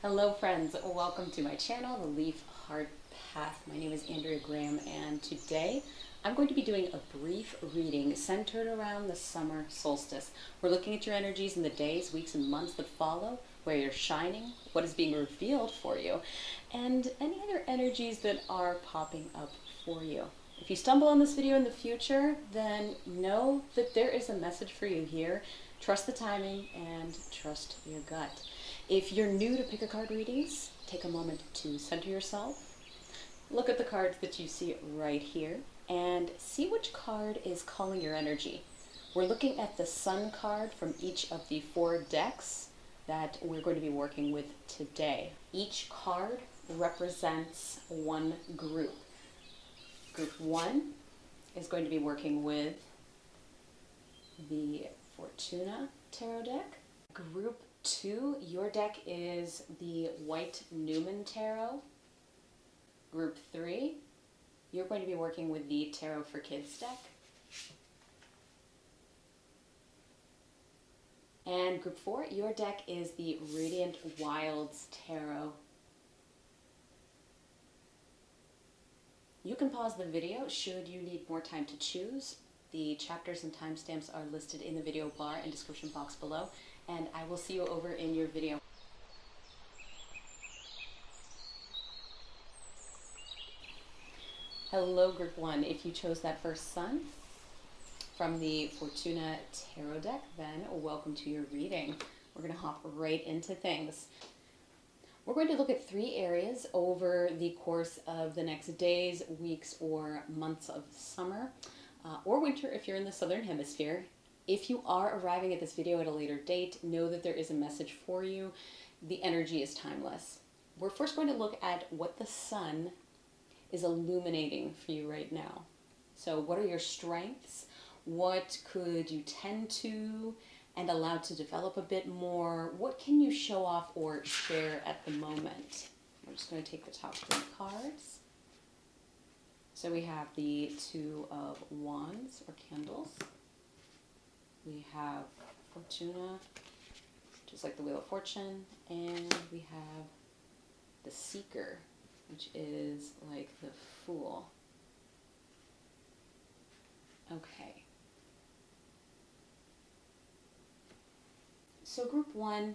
Hello friends, welcome to my channel, The Leaf Heart Path. My name is Andrea Graham and today I'm going to be doing a brief reading centered around the summer solstice. We're looking at your energies in the days, weeks, and months that follow, where you're shining, what is being revealed for you, and any other energies that are popping up for you. If you stumble on this video in the future, then know that there is a message for you here. Trust the timing and trust your gut. If you're new to pick-a-card readings, take a moment to center yourself. Look at the cards that you see right here and see which card is calling your energy. We're looking at the Sun card from each of the 4 decks that we're going to be working with today. Each card represents one group. Group 1 is going to be working with the Fortuna tarot deck. Group 2, your deck is the White Numen tarot. Group 3, you're going to be working with the Tarot for Kids deck. And group 4, your deck is the Radiant Wilds tarot. You can pause the video should you need more time to choose. The chapters and timestamps are listed in the video bar and description box below, and I will see you over in your video. Hello Group 1, if you chose that first Sun from the Fortuna tarot deck, then welcome to your reading. We're going to hop right into things. We're going to look at 3 areas over the course of the next days, weeks, or months of summer, or winter if you're in the southern hemisphere. If you are arriving at this video at a later date, know that there is a message for you. The energy is timeless. We're first going to look at what the Sun is illuminating for you right now. So what are your strengths? What could you tend to and allow to develop a bit more? What can you show off or share at the moment? I'm just going to take the top 3 cards. So we have the 2 of Wands or Candles. We have Fortuna, just like the Wheel of Fortune, and we have the Seeker, which is like the Fool. Okay. So Group 1,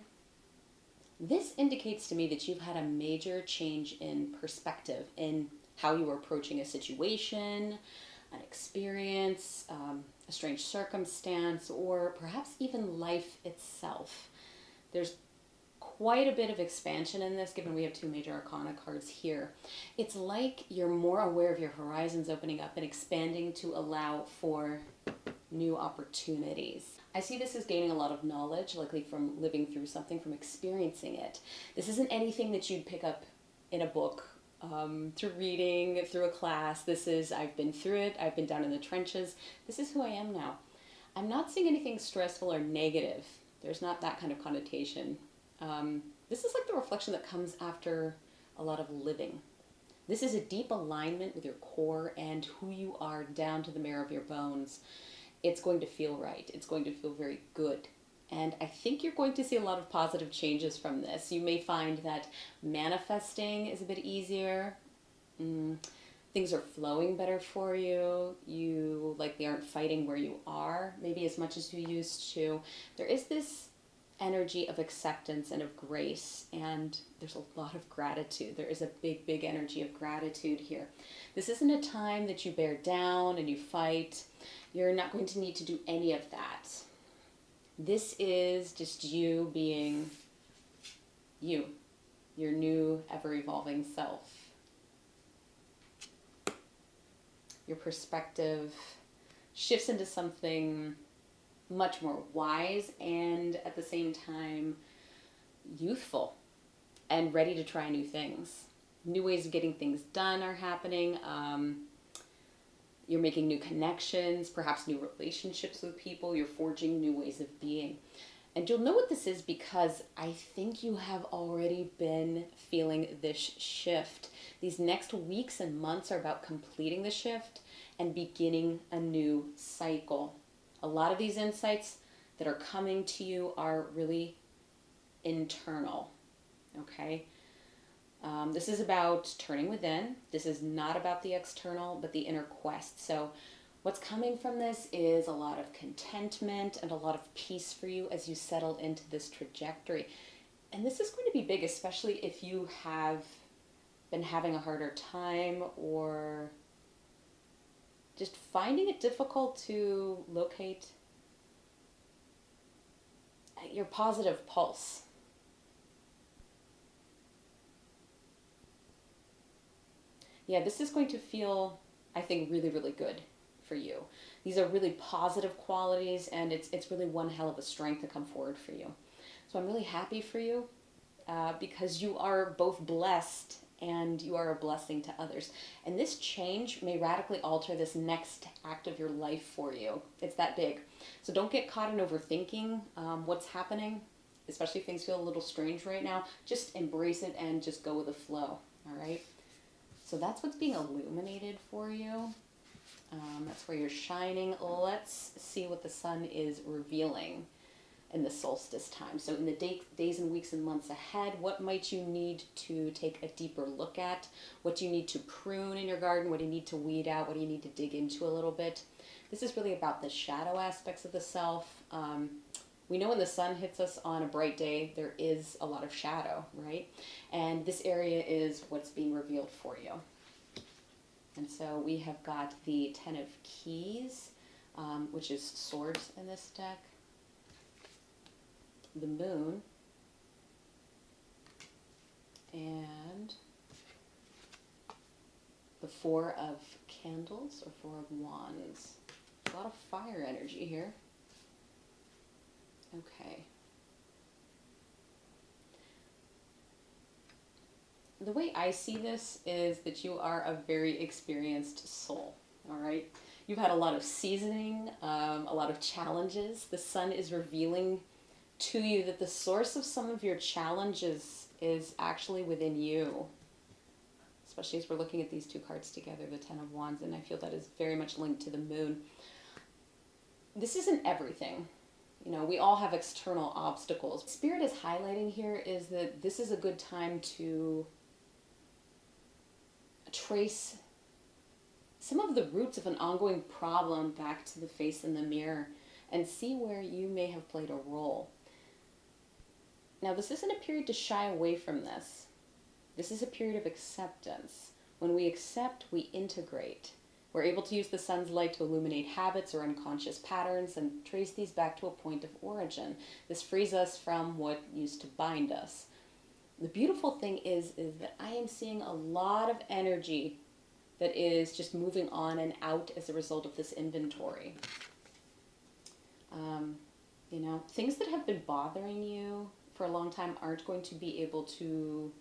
this indicates to me that you've had a major change in perspective in how you were approaching a situation, an experience, a strange circumstance, or perhaps even life itself. There's quite a bit of expansion in this, given we have 2 major arcana cards here. It's like you're more aware of your horizons opening up and expanding to allow for new opportunities. I see this as gaining a lot of knowledge, likely from living through something, from experiencing it. This isn't anything that you'd pick up in a book, through reading, through a class. This is, I've been through it, I've been down in the trenches. This is who I am now. I'm not seeing anything stressful or negative. There's not that kind of connotation. This is like the reflection that comes after a lot of living. This is a deep alignment with your core and who you are down to the marrow of your bones. It's going to feel right. It's going to feel very good. And I think you're going to see a lot of positive changes from this. You may find that manifesting is a bit easier. Things are flowing better for you. You likely aren't fighting where you are, maybe as much as you used to. There is this energy of acceptance and of grace, and there's a lot of gratitude. There is a big, big energy of gratitude here. This isn't a time that you bear down and you fight. You're not going to need to do any of that. This is just you being you, your new, ever-evolving self. Your perspective shifts into something much more wise and at the same time youthful and ready to try new things. New ways of getting things done are happening. You're making new connections, perhaps new relationships with people. You're forging new ways of being. And you'll know what this is because I think you have already been feeling this shift. These next weeks and months are about completing the shift and beginning a new cycle. A lot of these insights that are coming to you are really internal. okay? This is about turning within. This is not about the external, but the inner quest. So what's coming from this is a lot of contentment and a lot of peace for you as you settle into this trajectory. And this is going to be big, especially if you have been having a harder time or just finding it difficult to locate your positive pulse. Yeah, this is going to feel, I think, really, really good for you. These are really positive qualities, and it's really one hell of a strength to come forward for you. So I'm really happy for you because you are both blessed and you are a blessing to others. And this change may radically alter this next act of your life for you. It's that big. So don't get caught in overthinking what's happening, especially if things feel a little strange right now. Just embrace it and just go with the flow, all right? So that's what's being illuminated for you. That's where you're shining. Let's see what the sun is revealing in the solstice time. So in the days and weeks and months ahead, what might you need to take a deeper look at? What do you need to prune in your garden? What do you need to weed out? What do you need to dig into a little bit? This is really about the shadow aspects of the self. We know when the sun hits us on a bright day, there is a lot of shadow, right? And this area is what's being revealed for you. And so we have got the Ten of Keys, which is swords in this deck. The moon, and the Four of Candles or Four of Wands. A lot of fire energy here. Okay. The way I see this is that you are a very experienced soul, all right? You've had a lot of seasoning, a lot of challenges. The sun is revealing to you that the source of some of your challenges is actually within you. Especially as we're looking at these two cards together, the Ten of Wands, and I feel that is very much linked to the moon. This isn't everything. You know, we all have external obstacles. Spirit is highlighting here is that this is a good time to trace some of the roots of an ongoing problem back to the face in the mirror and see where you may have played a role. Now, this isn't a period to shy away from this. This is a period of acceptance. When we accept, we integrate. We're able to use the sun's light to illuminate habits or unconscious patterns and trace these back to a point of origin. This frees us from what used to bind us. The beautiful thing is that I am seeing a lot of energy that is just moving on and out as a result of this inventory. You know, things that have been bothering you for a long time aren't going to be able to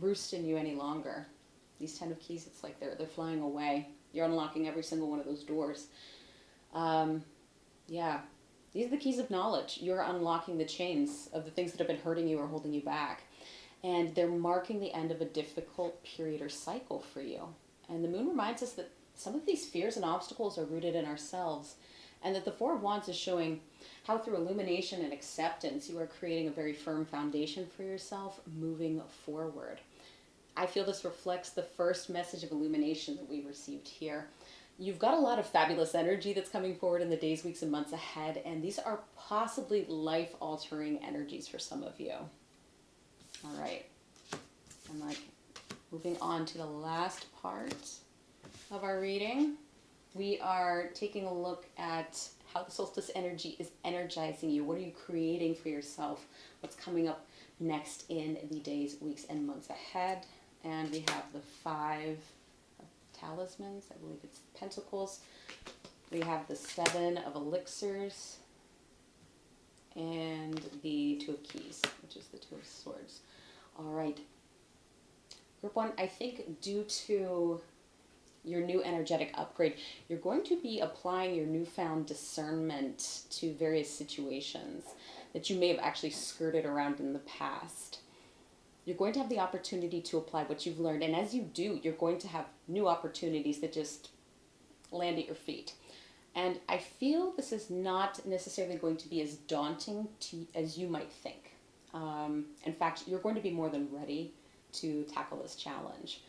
roost in you any longer. These Ten of Keys, it's like they're flying away. You're unlocking every single one of those doors. Yeah, these are the keys of knowledge. You're unlocking the chains of the things that have been hurting you or holding you back. And they're marking the end of a difficult period or cycle for you. And the moon reminds us that some of these fears and obstacles are rooted in ourselves. And that the Four of Wands is showing how through illumination and acceptance, you are creating a very firm foundation for yourself moving forward. I feel this reflects the first message of illumination that we received here. You've got a lot of fabulous energy that's coming forward in the days, weeks, and months ahead, and these are possibly life-altering energies for some of you. All right. I'm like moving on to the last part of our reading. We are taking a look at how the solstice energy is energizing you. What are you creating for yourself? What's coming up next in the days, weeks, and months ahead? And we have the Five of Talismans. I believe it's Pentacles. We have the Seven of Elixirs. And the Two of Keys, which is the Two of Swords. All right. Group 1, I think due to your new energetic upgrade, you're going to be applying your newfound discernment to various situations that you may have actually skirted around in the past. You're going to have the opportunity to apply what you've learned, and as you do, you're going to have new opportunities that just land at your feet. And I feel this is not necessarily going to be as daunting as you might think. In fact, you're going to be more than ready to tackle this challenge.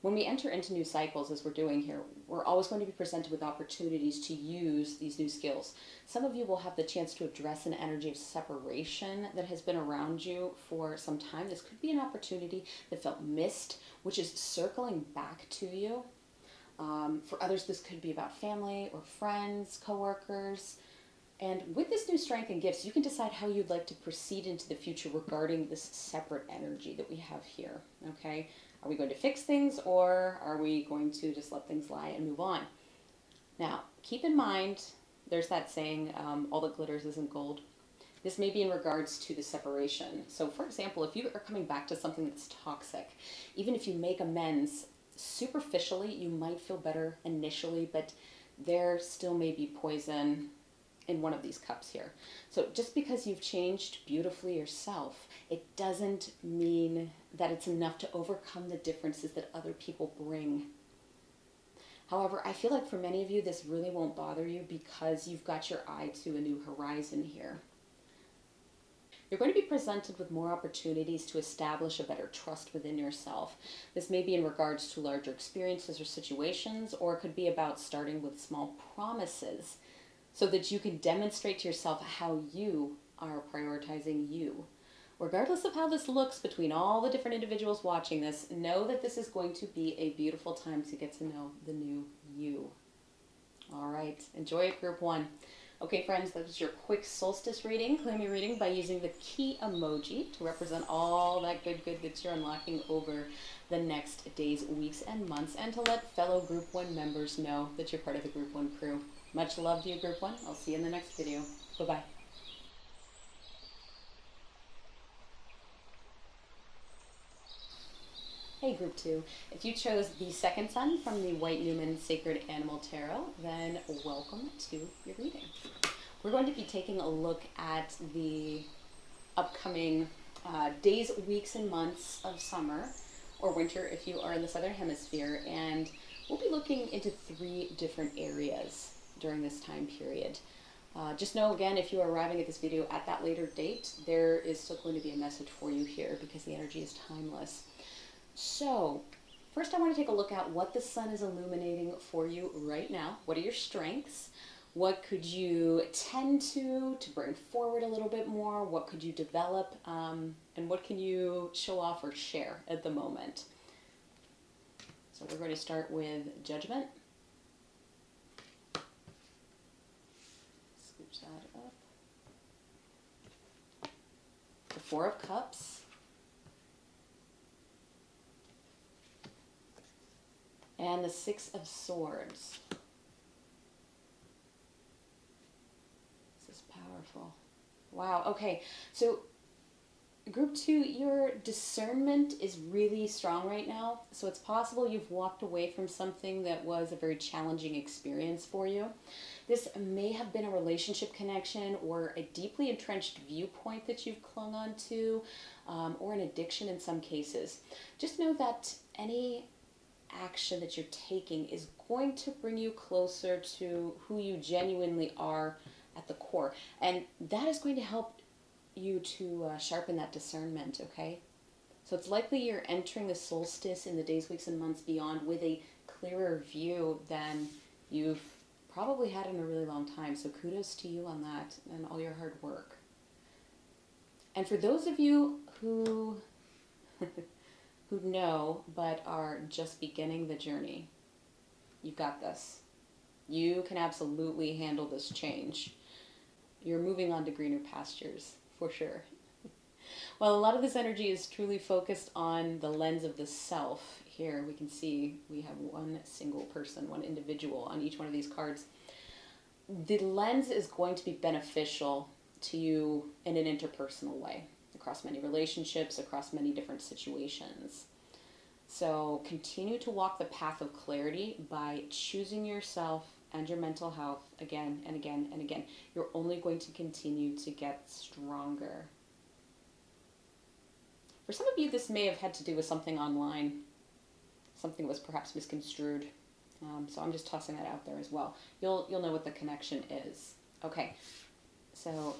When we enter into new cycles, as we're doing here, we're always going to be presented with opportunities to use these new skills. Some of you will have the chance to address an energy of separation that has been around you for some time. This could be an opportunity that felt missed, which is circling back to you. For others, this could be about family or friends, coworkers. And with this new strength and gifts, you can decide how you'd like to proceed into the future regarding this separate energy that we have here, okay? Are we going to fix things, or are we going to just let things lie and move on? Now, keep in mind, there's that saying, all that glitters isn't gold. This may be in regards to the separation. So, for example, if you are coming back to something that's toxic, even if you make amends, superficially, you might feel better initially, but there still may be poison in one of these cups here. So just because you've changed beautifully yourself, it doesn't mean that it's enough to overcome the differences that other people bring. However, I feel like for many of you, this really won't bother you because you've got your eye to a new horizon here. You're going to be presented with more opportunities to establish a better trust within yourself. This may be in regards to larger experiences or situations, or it could be about starting with small promises, so that you can demonstrate to yourself how you are prioritizing you. Regardless of how this looks between all the different individuals watching this, know that this is going to be a beautiful time to get to know the new you. All right, enjoy it, group one. Okay, friends, that was your quick solstice reading. Claim your reading by using the key emoji to represent all that good that you're unlocking over the next days, weeks, and months, and to let fellow group one members know that you're part of the group one crew. Much love to you, group one. I'll see you in the next video. Bye-bye. Hey, group two. If you chose the second sun from the White Numen Sacred Animal Tarot, then welcome to your reading. We're going to be taking a look at the upcoming days, weeks, and months of summer, or winter if you are in the Southern Hemisphere, and we'll be looking into 3 different areas during this time period. Just know, again, if you are arriving at this video at that later date, there is still going to be a message for you here because the energy is timeless. So, first I want to take a look at what the sun is illuminating for you right now. What are your strengths? What could you tend to bring forward a little bit more? What could you develop? And what can you show off or share at the moment? So we're going to start with Judgment. Scooch that up. The 4 of Cups. And the 6 of Swords. This is powerful. Wow, okay. So group 2, your discernment is really strong right now. So it's possible you've walked away from something that was a very challenging experience for you. This may have been a relationship connection or a deeply entrenched viewpoint that you've clung on to, or an addiction in some cases. Just know that any action that you're taking is going to bring you closer to who you genuinely are at the core. And that is going to help you to sharpen that discernment, okay? So it's likely you're entering the solstice in the days, weeks, and months beyond with a clearer view than you've probably had in a really long time. So kudos to you on that and all your hard work. And for those of you who who know but are just beginning the journey, you've got this. You can absolutely handle this change. You're moving on to greener pastures, for sure. Well, a lot of this energy is truly focused on the lens of the self. Here we can see we have one single person, one individual on each one of these cards. The lens is going to be beneficial to you in an interpersonal way, across many relationships, across many different situations. So continue to walk the path of clarity by choosing yourself and your mental health again and again and again. You're only going to continue to get stronger. For some of you, this may have had to do with something online. Something was perhaps misconstrued. So I'm just tossing that out there as well. You'll know what the connection is. Okay, so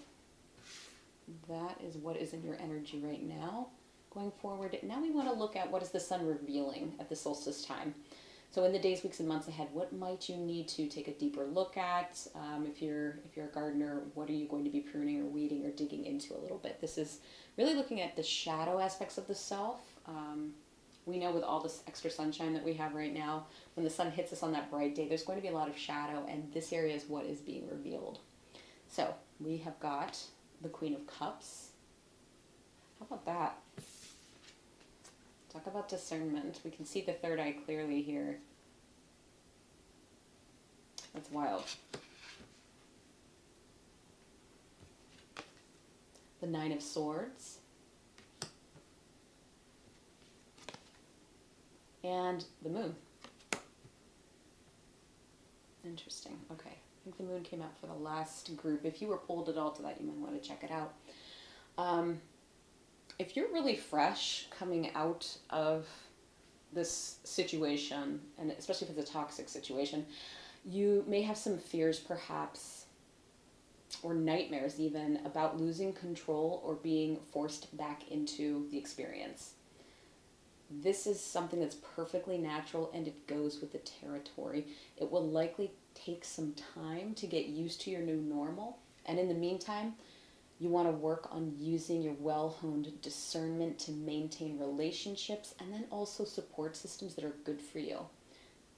that is what is in your energy right now. Going forward, now we want to look at what is the sun revealing at the solstice time. So in the days, weeks, and months ahead, what might you need to take a deeper look at? If you're a gardener, what are you going to be pruning or weeding or digging into a little bit? This is really looking at the shadow aspects of the self. We know with all this extra sunshine that we have right now, when the sun hits us on that bright day, there's going to be a lot of shadow, and this area is what is being revealed. So we have got the Queen of Cups. How about that? Talk about discernment. We can see the third eye clearly here. That's wild. The Nine of Swords. And the Moon. Interesting. Okay. I think the Moon came out for the last group. If you were pulled at all to that, you might want to check it out. If you're really fresh coming out of this situation, and especially if it's a toxic situation, you may have some fears perhaps, or nightmares even, about losing control or being forced back into the experience. This is something that's perfectly natural, and it goes with the territory. It will likely take some time to get used to your new normal, and in the meantime, you want to work on using your well-honed discernment to maintain relationships and then also support systems that are good for you.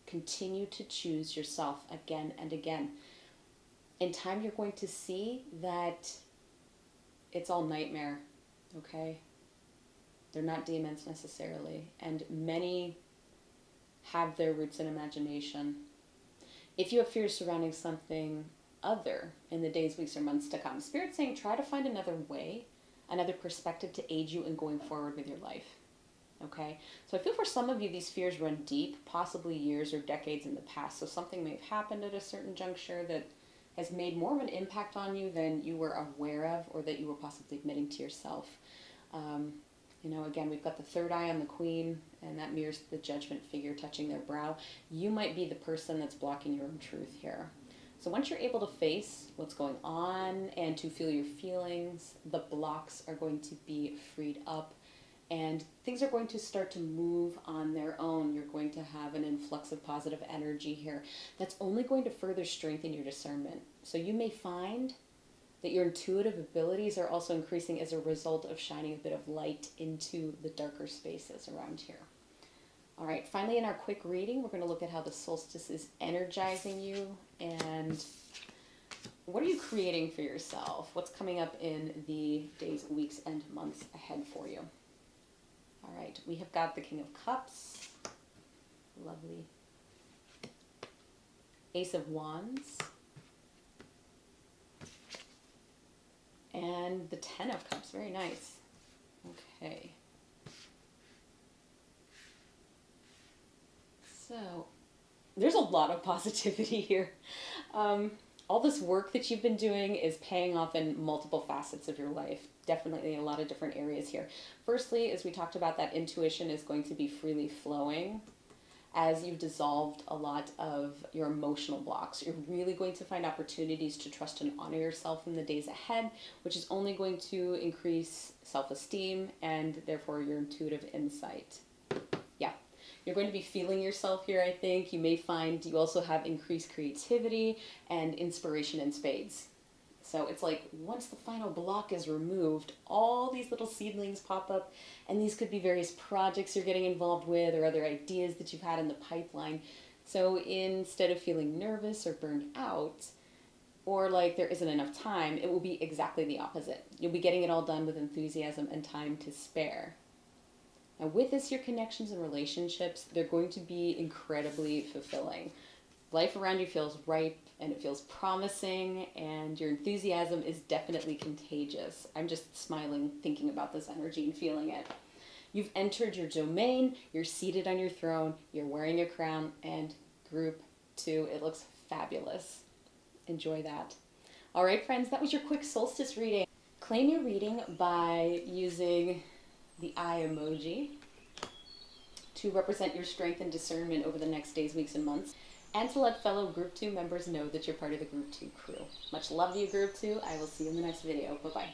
Continue to choose yourself again and again. In time, you're going to see that it's all nightmare, okay? They're not demons necessarily, and many have their roots in imagination. If you have fears surrounding something other in the days, weeks, or months to come, Spirit's saying try to find another way, another perspective to aid you in going forward with your life. Okay? So I feel for some of you, these fears run deep, possibly years or decades in the past. So something may have happened at a certain juncture that has made more of an impact on you than you were aware of, or that you were possibly admitting to yourself. Again, we've got the third eye on the Queen, and that mirrors the judgment figure touching their brow. You might be the person that's blocking your own truth here. So once you're able to face what's going on and to feel your feelings, the blocks are going to be freed up, and things are going to start to move on their own. You're going to have an influx of positive energy here that's only going to further strengthen your discernment. So you may find that your intuitive abilities are also increasing as a result of shining a bit of light into the darker spaces around here. All right, finally in our quick reading, we're going to look at how the solstice is energizing you and what are you creating for yourself? What's coming up in the days, weeks, and months ahead for you? All right, we have got the King of Cups, lovely. Ace of Wands, and the Ten of Cups, very nice. Okay. So, there's a lot of positivity here. All this work that you've been doing is paying off in multiple facets of your life. Definitely a lot of different areas here. Firstly, as we talked about, that intuition is going to be freely flowing as you've dissolved a lot of your emotional blocks. You're really going to find opportunities to trust and honor yourself in the days ahead, which is only going to increase self-esteem and therefore your intuitive insight. Yeah, you're going to be feeling yourself here, I think. You may find you also have increased creativity and inspiration in spades. So it's like once the final block is removed, all these little seedlings pop up, and these could be various projects you're getting involved with or other ideas that you've had in the pipeline. So instead of feeling nervous or burned out, or like there isn't enough time, it will be exactly the opposite. You'll be getting it all done with enthusiasm and time to spare. Now with this, your connections and relationships, they're going to be incredibly fulfilling. Life around you feels ripe and it feels promising, and your enthusiasm is definitely contagious. I'm just smiling thinking about this energy and feeling it. You've entered your domain, you're seated on your throne, you're wearing a crown, and group 2, it looks fabulous. Enjoy that. All right, friends, that was your quick solstice reading. Claim your reading by using the eye emoji to represent your strength and discernment over the next days, weeks, and months, and to let fellow Group 2 members know that you're part of the Group 2 crew. Much love to you, Group 2. I will see you in the next video. Bye-bye.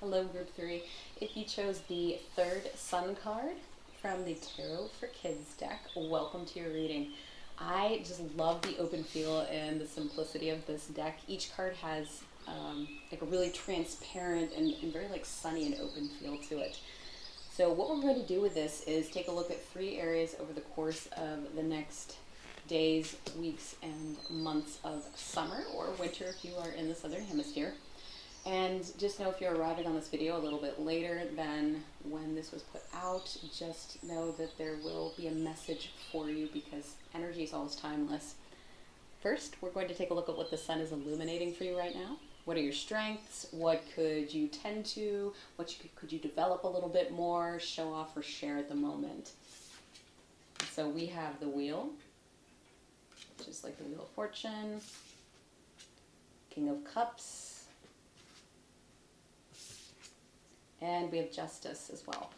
Hello, Group 3. If you chose the third Sun card from the Tarot for Kids deck, welcome to your reading. I just love the open feel and the simplicity of this deck. Each card has like a really transparent and very like sunny and open feel to it. So what we're going to do with this is take a look at 3 areas over the course of the next days, weeks, and months of summer or winter if you are in the Southern Hemisphere. And just know if you're arriving on this video a little bit later than when this was put out, just know that there will be a message for you because energy is always timeless. First, we're going to take a look at what the sun is illuminating for you right now. What are your strengths? What could you tend to? What could you develop a little bit more, show off, or share at the moment? So we have the Wheel, just like the Wheel of Fortune, King of Cups, and we have Justice as well.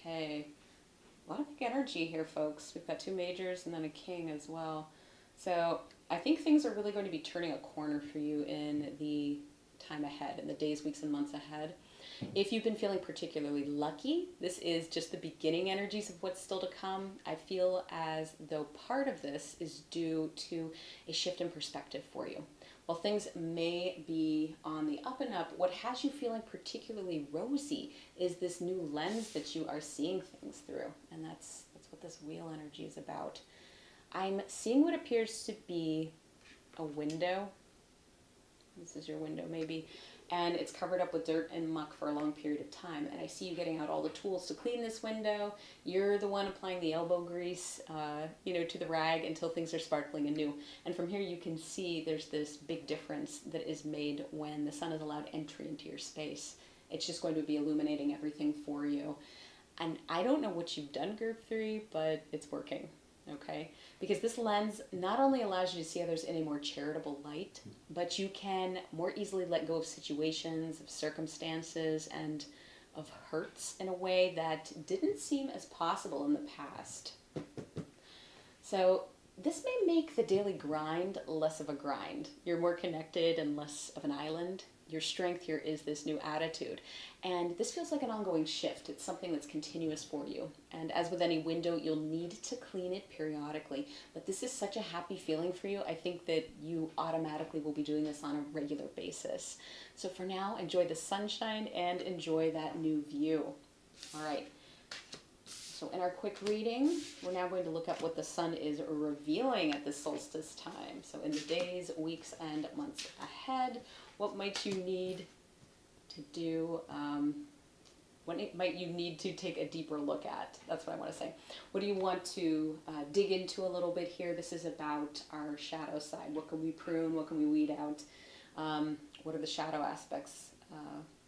Okay, a lot of big energy here, folks. We've got 2 majors and then a king as well. So I think things are really going to be turning a corner for you in the time ahead, in the days, weeks, and months ahead. If you've been feeling particularly lucky, this is just the beginning energies of what's still to come. I feel as though part of this is due to a shift in perspective for you. While things may be on the up and up, what has you feeling particularly rosy is this new lens that you are seeing things through. And that's what this wheel energy is about. I'm seeing what appears to be a window. This is your window maybe. And it's covered up with dirt and muck for a long period of time. And I see you getting out all the tools to clean this window. You're the one applying the elbow grease, to the rag until things are sparkling anew. And from here you can see there's this big difference that is made when the sun is allowed entry into your space. It's just going to be illuminating everything for you. And I don't know what you've done, Group 3, but it's working. Okay, because this lens not only allows you to see others in a more charitable light, but you can more easily let go of situations, of circumstances, and of hurts in a way that didn't seem as possible in the past. So this may make the daily grind less of a grind. You're more connected and less of an island. Your strength here is this new attitude. And this feels like an ongoing shift. It's something that's continuous for you. And as with any window, you'll need to clean it periodically. But this is such a happy feeling for you. I think that you automatically will be doing this on a regular basis. So for now, enjoy the sunshine and enjoy that new view. All right. So in our quick reading, we're now going to look at what the sun is revealing at the solstice time. So in the days, weeks, and months ahead, what might you need to do? What might you need to take a deeper look at? That's what I want to say. What do you want to dig into a little bit here? This is about our shadow side. What can we prune? What can we weed out? What are the shadow aspects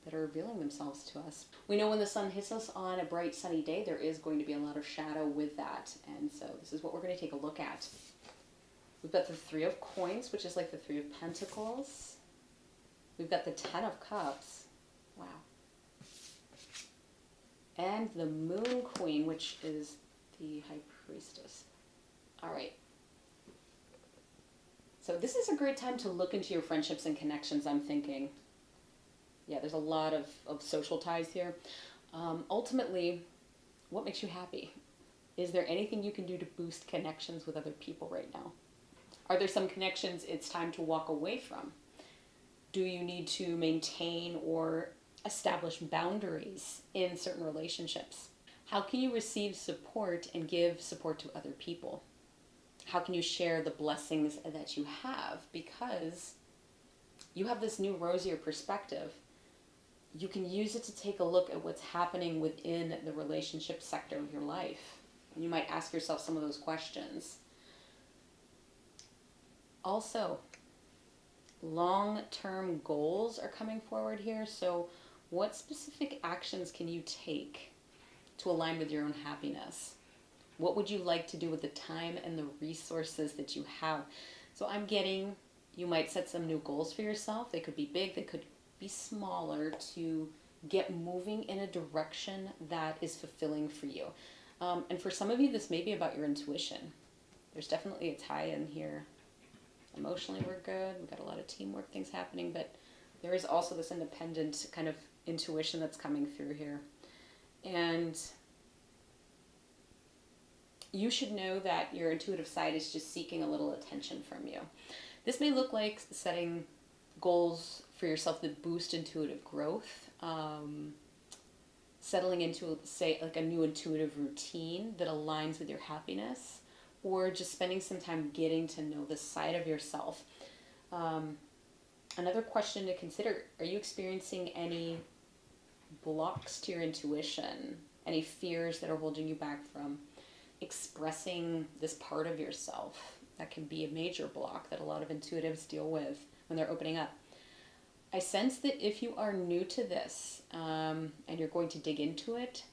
that are revealing themselves to us? We know when the sun hits us on a bright sunny day, there is going to be a lot of shadow with that. And so this is what we're going to take a look at. We've got the 3 of Coins, which is like the 3 of Pentacles. We've got the 10 of Cups. Wow. And the Moon Queen, which is the High Priestess. All right. So this is a great time to look into your friendships and connections, I'm thinking. Yeah, there's a lot of social ties here. Ultimately, what makes you happy? Is there anything you can do to boost connections with other people right now? Are there some connections it's time to walk away from? Do you need to maintain or establish boundaries in certain relationships? How can you receive support and give support to other people? How can you share the blessings that you have? Because you have this new rosier perspective. You can use it to take a look at what's happening within the relationship sector of your life. And you might ask yourself some of those questions. Also, long-term goals are coming forward here. So what specific actions can you take to align with your own happiness? What would you like to do with the time and the resources that you have? So I'm getting, you might set some new goals for yourself. They could be big, they could be smaller, to get moving in a direction that is fulfilling for you. And for some of you, this may be about your intuition. There's definitely a tie in here. Emotionally, we're good. We've got a lot of teamwork things happening, but there is also this independent kind of intuition that's coming through here. And you should know that your intuitive side is just seeking a little attention from you. This may look like setting goals for yourself that boost intuitive growth, settling into, say, like a new intuitive routine that aligns with your happiness, or just spending some time getting to know this side of yourself. Another question to consider, are you experiencing any blocks to your intuition? Any fears that are holding you back from expressing this part of yourself? That can be a major block that a lot of intuitives deal with when they're opening up. I sense that if you are new to this and you're going to dig into it,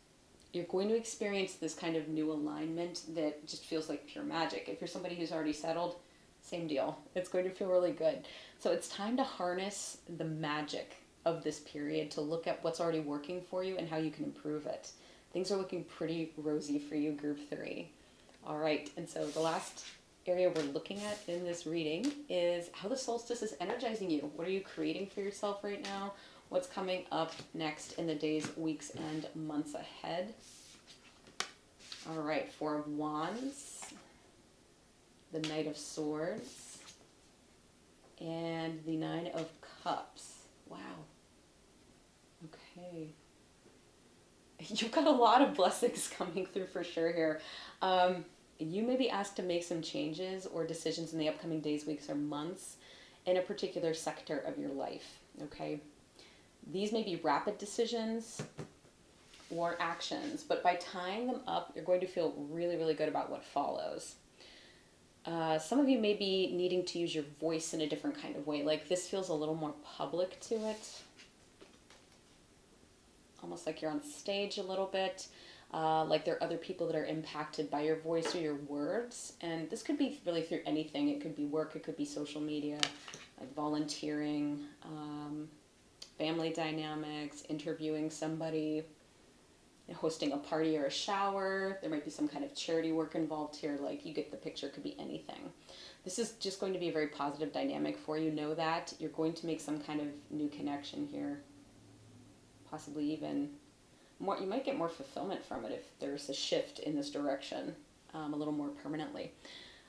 you're going to experience this kind of new alignment that just feels like pure magic. If you're somebody who's already settled, same deal. It's going to feel really good. So it's time to harness the magic of this period to look at what's already working for you and how you can improve it. Things are looking pretty rosy for you, Group 3. All right, and so the last area we're looking at in this reading is how the solstice is energizing you. What are you creating for yourself right now? What's coming up next in the days, weeks, and months ahead? All right, Four of Wands, the Knight of Swords, and the Nine of Cups. Wow. Okay. You've got a lot of blessings coming through for sure here. You may be asked to make some changes or decisions in the upcoming days, weeks, or months in a particular sector of your life, okay? These may be rapid decisions or actions, but by tying them up, you're going to feel really, really good about what follows. Some of you may be needing to use your voice in a different kind of way. Like this feels a little more public to it. Almost like you're on stage a little bit. Like there are other people that are impacted by your voice or your words. And this could be really through anything. It could be work, it could be social media, like volunteering, family dynamics, interviewing somebody, hosting a party or a shower. There might be some kind of charity work involved here. Like you get the picture, it could be anything. This is just going to be a very positive dynamic for you. Know that you're going to make some kind of new connection here. Possibly even more, you might get more fulfillment from it if there's a shift in this direction a little more permanently.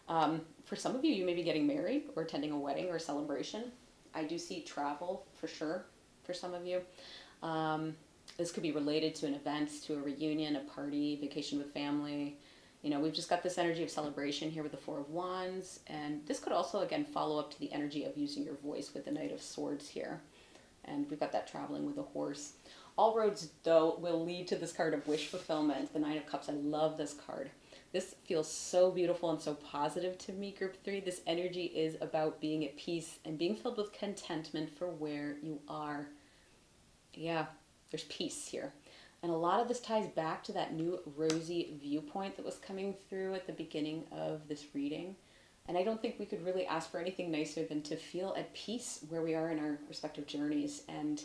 For some of you, you may be getting married or attending a wedding or a celebration. I do see travel for sure for some of you. This could be related to an event, to a reunion, a party, vacation with family. You know, we've just got this energy of celebration here with the Four of Wands. And this could also, again, follow up to the energy of using your voice with the Knight of Swords here. And we've got that traveling with a horse. All roads, though, will lead to this card of wish fulfillment, the Nine of Cups. I love this card. This feels so beautiful and so positive to me, Group 3. This energy is about being at peace and being filled with contentment for where you are. Yeah, there's peace here. And a lot of this ties back to that new rosy viewpoint that was coming through at the beginning of this reading. And I don't think we could really ask for anything nicer than to feel at peace where we are in our respective journeys. And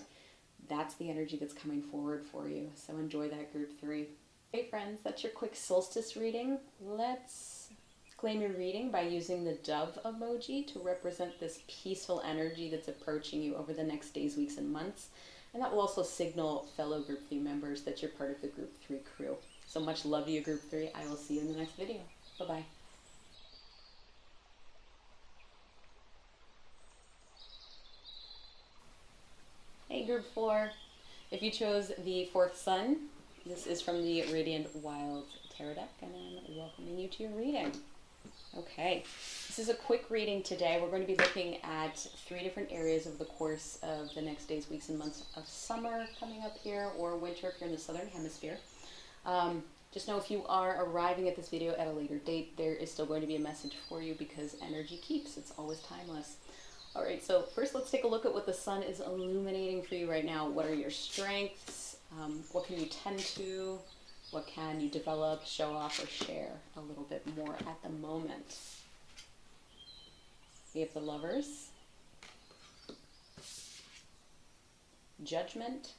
that's the energy that's coming forward for you. So enjoy that, Group 3. Hey friends, that's your quick solstice reading. Let's claim your reading by using the dove emoji to represent this peaceful energy that's approaching you over the next days, weeks, and months. And that will also signal fellow Group 3 members that you're part of the Group 3 crew. So much love to you, Group 3. I will see you in the next video. Bye-bye. Hey, Group 4. If you chose the fourth sun, this is from the Radiant Wild Tarot deck, and I'm welcoming you to your reading. Okay, this is a quick reading today. We're going to be looking at 3 different areas of the course of the next days, weeks, and months of summer coming up here, or winter if you're in the southern hemisphere. Just know if you are arriving at this video at a later date, there is still going to be a message for you because energy keeps. It's always timeless. All right, so first let's take a look at what the sun is illuminating for you right now. What are your strengths? What can you tend to? What can you develop, show off, or share a little bit more at the moment? We have the Lovers, Judgment,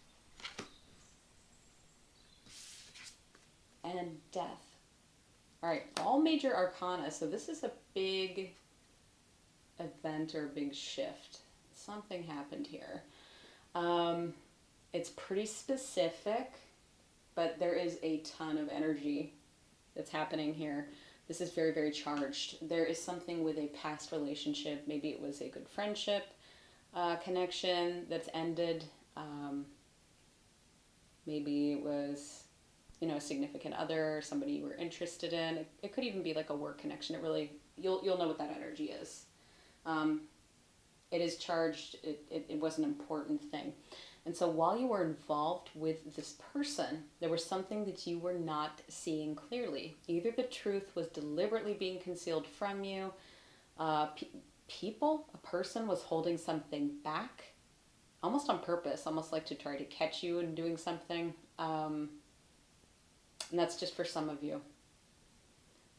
and Death. All right, all major arcana, so this is a big event or a big shift. Something happened here. It's pretty specific, but there is a ton of energy that's happening here. This is very, very charged. There is something with a past relationship. Maybe it was a good friendship connection that's ended. Maybe it was, you know, a significant other, somebody you were interested in. It could even be like a work connection. It really, you'll know what that energy is. It is charged. It was an important thing. And so while you were involved with this person, there was something that you were not seeing clearly. Either the truth was deliberately being concealed from you, a person was holding something back, almost on purpose, almost like to try to catch you in doing something. And that's just for some of you.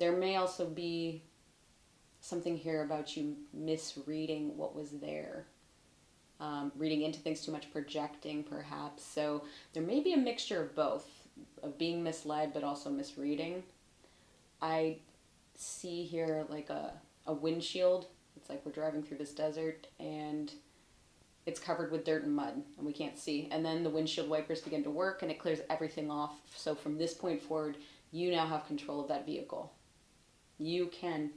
There may also be something here about you misreading what was there. Reading into things too much, projecting perhaps. So there may be a mixture of both, of being misled but also misreading. I see here like a windshield. It's like we're driving through this desert and it's covered with dirt and mud and we can't see. And then the windshield wipers begin to work and it clears everything off. So from this point forward, you now have control of that vehicle. You can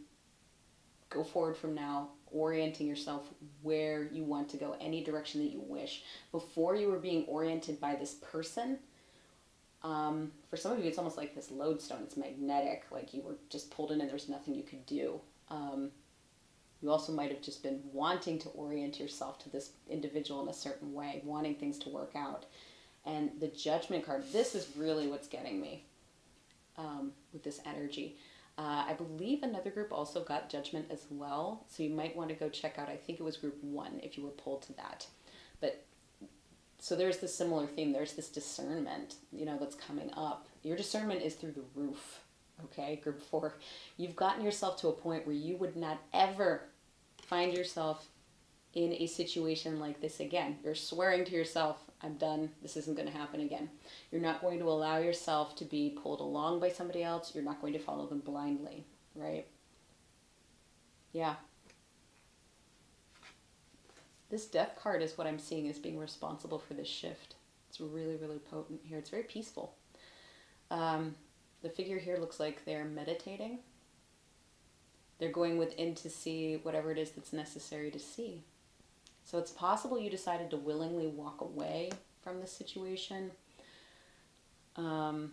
go forward from now, orienting yourself where you want to go, any direction that you wish. Before you were being oriented by this person, for some of you, it's almost like this lodestone. It's magnetic, like you were just pulled in and there's nothing you could do. You also might have just been wanting to orient yourself to this individual in a certain way, wanting things to work out. And the Judgment card, this is really what's getting me with this energy. I believe another group also got Judgment as well, so you might want to go check out, I think it was group 1 if you were pulled to that. But so there's this similar theme, there's this discernment, you know, that's coming up. Your discernment is through the roof, okay, group 4. You've gotten yourself to a point where you would not ever find yourself in a situation like this again. You're swearing to yourself, I'm done, this isn't going to happen again. You're not going to allow yourself to be pulled along by somebody else. You're not going to follow them blindly, right? Yeah. This Death card is what I'm seeing as being responsible for this shift. It's really, really potent here. It's very peaceful. The figure here looks like they're meditating. They're going within to see whatever it is that's necessary to see. So it's possible you decided to willingly walk away from the situation. And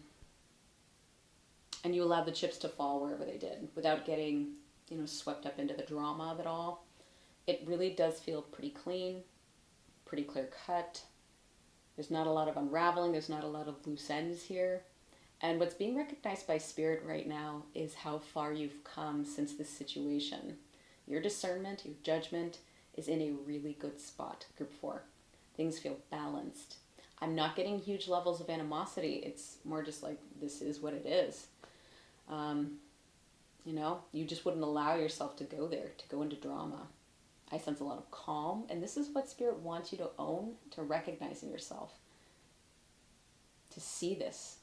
you allowed the chips to fall wherever they did without getting, you know, swept up into the drama of it all. It really does feel pretty clean, pretty clear cut. There's not a lot of unraveling. There's not a lot of loose ends here. And what's being recognized by Spirit right now is how far you've come since this situation. Your discernment, your judgment is in a really good spot, group 4. Things feel balanced. I'm not getting huge levels of animosity. It's more just like, this is what it is. You know, you just wouldn't allow yourself to go there, to go into drama. I sense a lot of calm, and this is what Spirit wants you to own, to recognize in yourself. To see this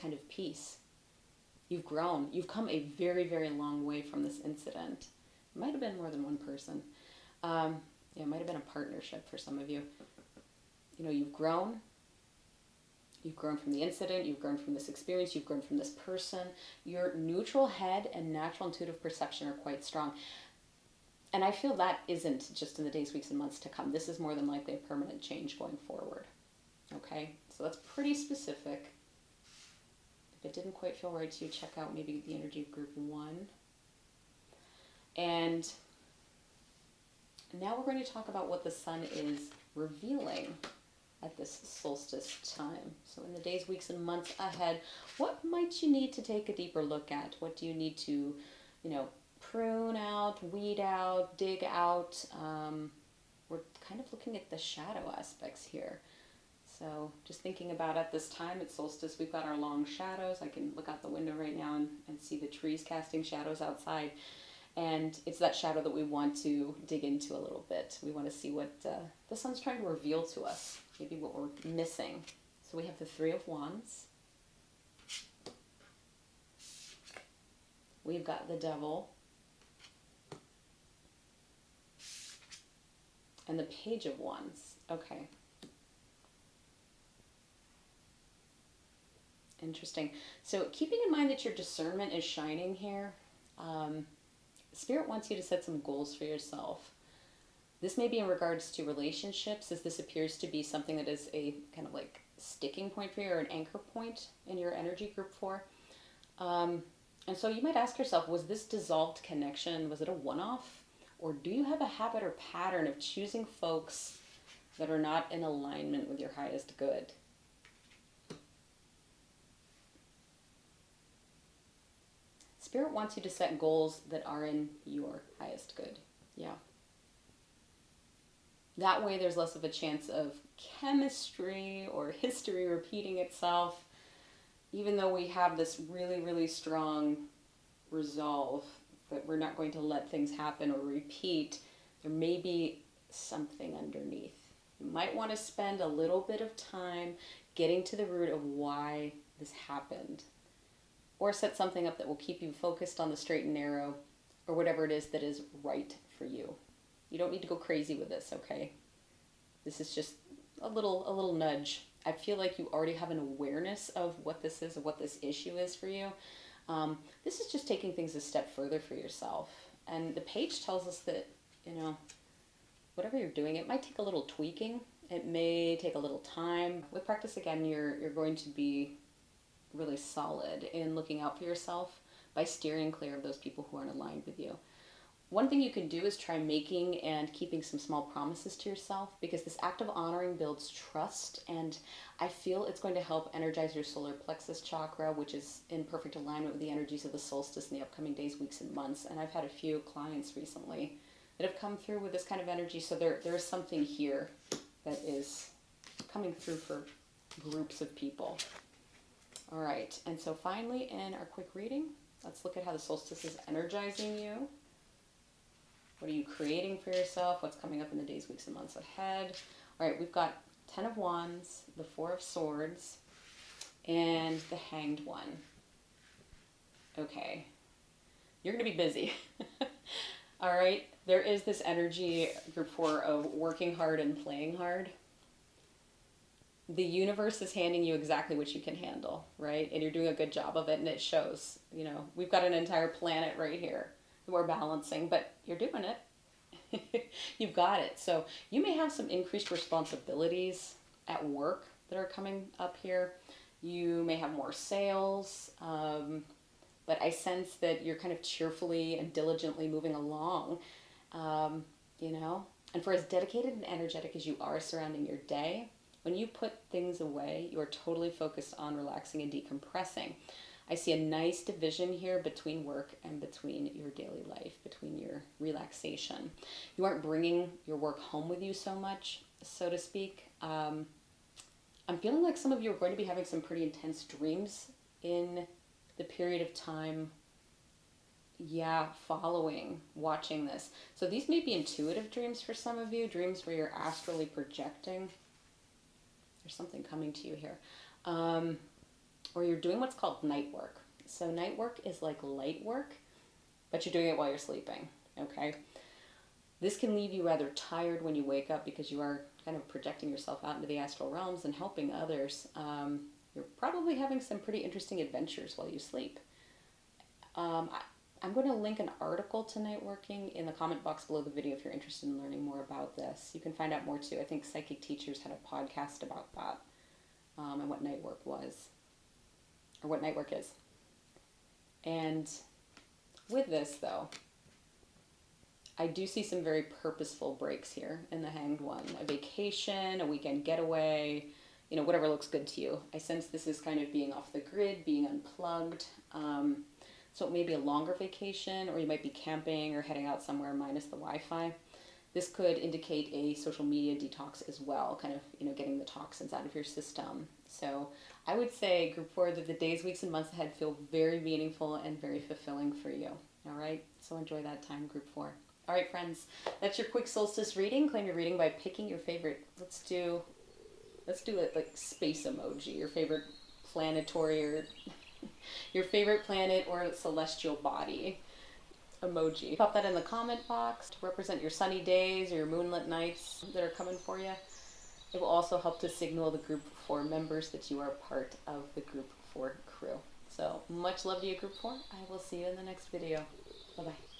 kind of peace. You've grown. You've come a very, very long way from this incident. It might have been more than one person. Yeah, it might have been a partnership for some of you. You know, you've grown. You've grown from the incident. You've grown from this experience. You've grown from this person. Your neutral head and natural intuitive perception are quite strong. And I feel that isn't just in the days, weeks, and months to come. This is more than likely a permanent change going forward. Okay? So that's pretty specific. If it didn't quite feel right to you, check out maybe the energy of group 1. And now we're going to talk about what the sun is revealing at this solstice time. So in the days, weeks, and months ahead, what might you need to take a deeper look at? What do you need to, you know, prune out, weed out, dig out? We're kind of looking at the shadow aspects here. So just thinking about at this time, it's solstice, we've got our long shadows. I can look out the window right now and see the trees casting shadows outside. And it's that shadow that we want to dig into a little bit. We want to see what the sun's trying to reveal to us, maybe what we're missing. So we have the 3 of Wands. We've got the Devil. and the Page of Wands. Okay. Interesting. So keeping in mind that your discernment is shining here, Spirit wants you to set some goals for yourself. This may be in regards to relationships, as this appears to be something that is a kind of like sticking point for you, or an anchor point in your energy, group 4. And so you might ask yourself, was this dissolved connection, was it a one-off? Or do you have a habit or pattern of choosing folks that are not in alignment with your highest good? Spirit wants you to set goals that are in your highest good. Yeah. That way there's less of a chance of chemistry or history repeating itself. Even though we have this really, really strong resolve that we're not going to let things happen or repeat, there may be something underneath. You might want to spend a little bit of time getting to the root of why this happened. Or set something up that will keep you focused on the straight and narrow, or whatever it is that is right for you. You don't need to go crazy with this, okay? This is just a little nudge. I feel like you already have an awareness of what this is, of what this issue is for you. This is just taking things a step further for yourself. And the page tells us that, whatever you're doing, it might take a little tweaking. It may take a little time. With practice, again, you're going to be really solid in looking out for yourself by steering clear of those people who aren't aligned with you. One thing you can do is try making and keeping some small promises to yourself, because this act of honoring builds trust, and I feel it's going to help energize your solar plexus chakra, which is in perfect alignment with the energies of the solstice in the upcoming days, weeks, and months. And I've had a few clients recently that have come through with this kind of energy, so there is something here that is coming through for groups of people. All right, and so finally, in our quick reading, let's look at how the solstice is energizing you. What are you creating for yourself? What's coming up in the days, weeks, and months ahead? All right, we've got 10 of Wands, the 4 of Swords, and the Hanged One. Okay, you're going to be busy. All right, there is this energy, group 4, of working hard and playing hard. The universe is handing you exactly what you can handle, right? And you're doing a good job of it, and it shows. We've got an entire planet right here that we're balancing, but you're doing it. You've got it. So you may have some increased responsibilities at work that are coming up here. You may have more sales, but I sense that you're kind of cheerfully and diligently moving along, And for as dedicated and energetic as you are surrounding your day, when you put things away, you are totally focused on relaxing and decompressing. I see a nice division here between work and between your daily life, between your relaxation. You aren't bringing your work home with you so much, so to speak. I'm feeling like some of you are going to be having some pretty intense dreams in the period of time, following watching this. So these may be intuitive dreams for some of you, dreams where you're astrally projecting. There's something coming to you here. Or you're doing what's called night work. So night work is like light work, but you're doing it while you're sleeping, okay? This can leave you rather tired when you wake up because you are kind of projecting yourself out into the astral realms and helping others. You're probably having some pretty interesting adventures while you sleep. I'm going to link an article to night working in the comment box below the video if you're interested in learning more about this. You can find out more too. I think Psychic Teachers had a podcast about that, and what night work was, or what night work is. And with this though, I do see some very purposeful breaks here in the Hanged One. A vacation, a weekend getaway, whatever looks good to you. I sense this is kind of being off the grid, being unplugged. So it may be a longer vacation, or you might be camping or heading out somewhere minus the Wi-Fi. This could indicate a social media detox as well, kind of, getting the toxins out of your system. So I would say, group 4, that the days, weeks, and months ahead feel very meaningful and very fulfilling for you. All right? So enjoy that time, group 4. All right, friends, that's your quick solstice reading. Claim your reading by picking your favorite. Let's do it like space emoji, your favorite planetary or your favorite planet or celestial body. emoji. Pop that in the comment box to represent your sunny days or your moonlit nights that are coming for you. It will also help to signal the group 4 members that you are part of the group 4 crew. So much love to you, group 4. I will see you in the next video. Bye-bye.